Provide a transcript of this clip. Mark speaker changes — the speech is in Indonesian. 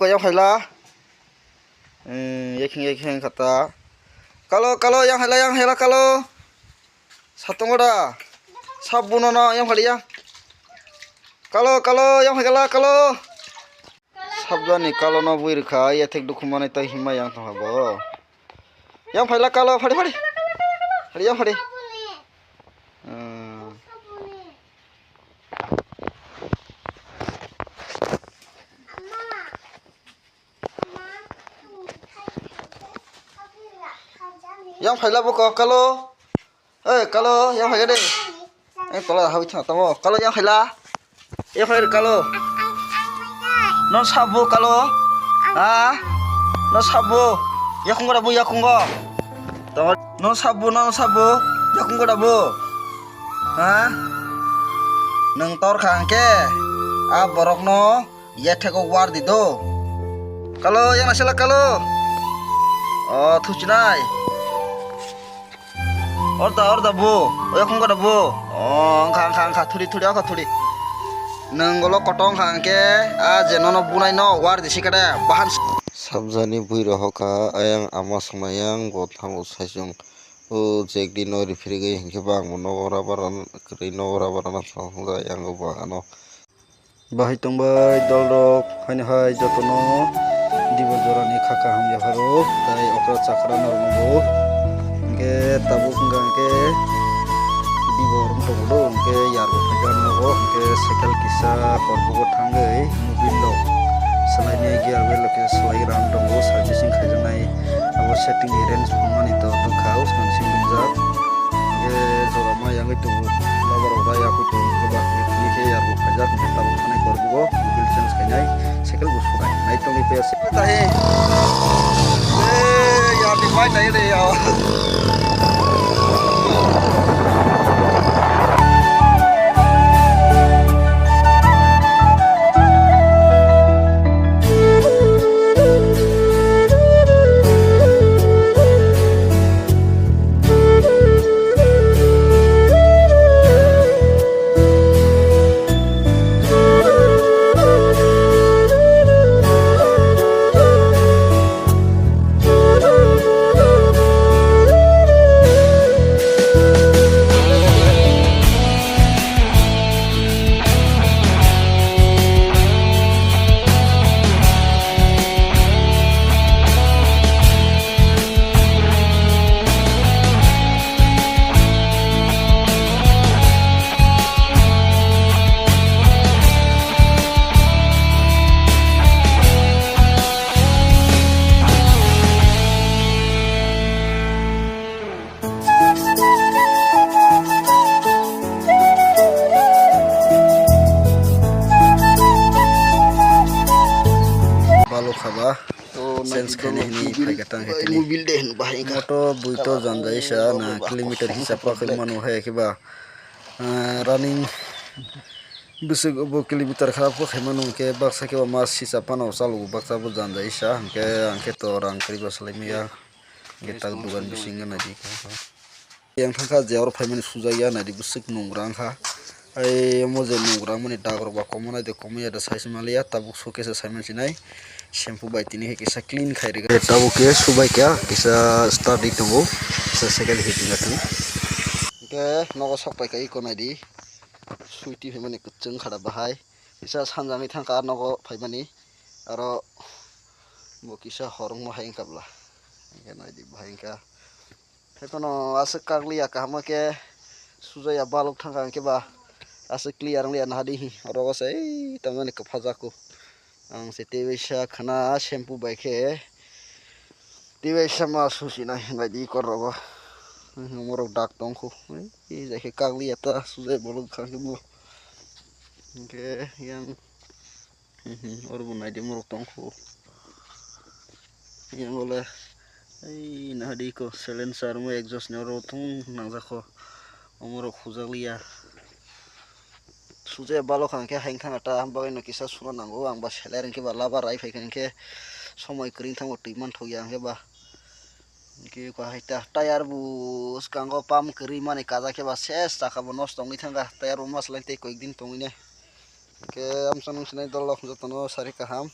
Speaker 1: buka yang haila. Yaking kata. Kalau yang haila kalau. Satu ngoda. Sabun ono yang halia. Kalau yang haila kalau. Sabda ni kalau no buir ka ya tek dukuman itu hima yang tuh habo. Yang haila kalau fadi. Yang fadi. Yang haila buka kalau. Kalau yang haila deh. Kalau habis tamu. Kalau yang haila. Yang haila kalau. Non sabu kalau. Non sabu. Ya kung dabu ya kung go. Non sabu. Ya kung dabu. Nang tor khangke. Borok no. Ya theko war di do. Kalau yang nasila kalau. Oh tucinai. Orda bu. Ya kung dabu. Oh khang thuri aku thuri. Nanggolo kotong hangke jenono bunai no war disikada bahan
Speaker 2: sabjani buirohoka ayang ama sungmayang bothang usaisung jekdi no rifrige hingke bang nogora baran kri nogora baran sangga yang bagano
Speaker 1: bahai tongbai dolrok hai jotono dibojorani khaka hamya haro tai okra chakra normugo hingke tabuk hingke bibor mtogodo hingke yarbo fajar nogo hingke cycle kisa korbugo thangai mobil lo selainnya gear wheel ke selai ram dongo servicing khajanai abo setting range phumani to dukhau sansing dunjak ge jorama yangai to labar ora ya ko to ba ke yarbo fajar hingke tabuk thanai korbugo mobil change khainai cycle go surai nai to ni pe tahe ya ni mai nai re ya khaba sense khane ni phaigata hetini mobil deh bahai moto buito janjaisa na kilometer hisab pa manu hai kiba running bisig obo kilometer kharap ko khemanu ke baksa ke mas hisab pa no chalu baksa bu janjaisa angke to rang kriba salimia getak dugan bisinga nadi yang thangka jeor phaimani sujaya nadi bisik nungrang kha ai moje nungrang mani dagor ba komona de komya da saismalia tabuk sokesa saiman sinai shampoo bai tini he kisa clean khairi ga tabuk ke subai kya kisa start ditungo sa second heating atu ke nogo sokpai kai konadi suiti phaimani kuchung khada bahai kisa sanjani thangka nogo phaimani aro bo kisa horong mo haing kabla ke nadi bahai ka hekono ase kagli akama ke sujaya baluk thangka ke ba ase clear ang lian hadi aro sei tamani ka phajako ang setebesa khana shampoo baike tibesa ma susina ngadi korrogo morok dak tongko ei jake kagli ata sujai boluk khangke bo ke yang orbu nai de morok tongko yang oleh ei nahadi ko silencer mo exhaust nero thung nangjako omorok khujaglia sujai balok hangke haingkhang ata bagai no kisa suno nango ang ba seler ke ba laba rai phaikan ke somoi kring thango timan thoya angke ba ke ko haita tayar bu skango pam kri mane kaja ke ba ses taka bo nosto ngi thanga tayar bu mas lainte koik din tongine ke am sanung sinai dolok jotono sari kaham